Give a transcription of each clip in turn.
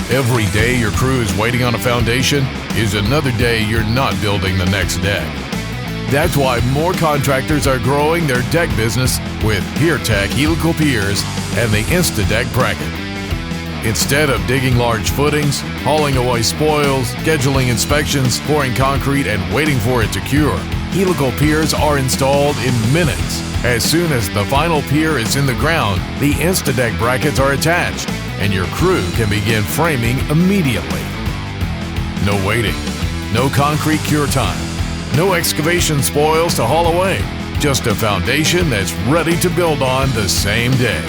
Every day your crew is waiting on a foundation is another day you're not building the next deck. That's why more contractors are growing their deck business with PierTech Helical Piers and the InstaDeck bracket. Instead of digging large footings, hauling away spoils, scheduling inspections, pouring concrete, and waiting for it to cure, helical piers are installed in minutes. As soon as the final pier is in the ground, the InstaDeck brackets are attached, and your crew can begin framing immediately. No waiting, no concrete cure time, no excavation spoils to haul away, just a foundation that's ready to build on the same day.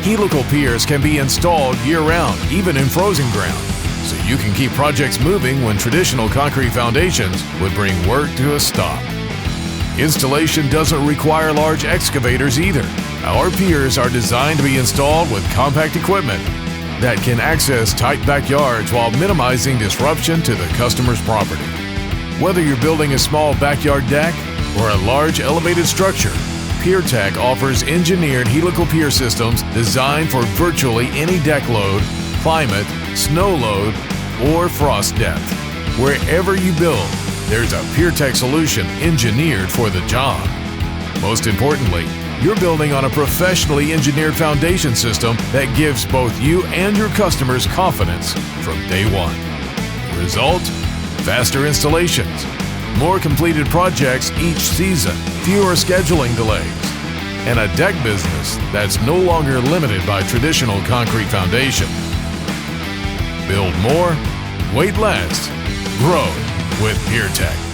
Helical piers can be installed year-round, even in frozen ground, so you can keep projects moving when traditional concrete foundations would bring work to a stop. Installation doesn't require large excavators either. Our piers are designed to be installed with compact equipment that can access tight backyards while minimizing disruption to the customer's property. Whether you're building a small backyard deck or a large elevated structure, PierTech offers engineered helical pier systems designed for virtually any deck load, climate, snow load, or frost depth. Wherever you build, there's a PierTech solution engineered for the job. Most importantly, you're building on a professionally engineered foundation system that gives both you and your customers confidence from day one. The result? Faster installations, more completed projects each season, fewer scheduling delays, and a deck business that's no longer limited by traditional concrete foundation. Build more, wait less, grow with PierTech.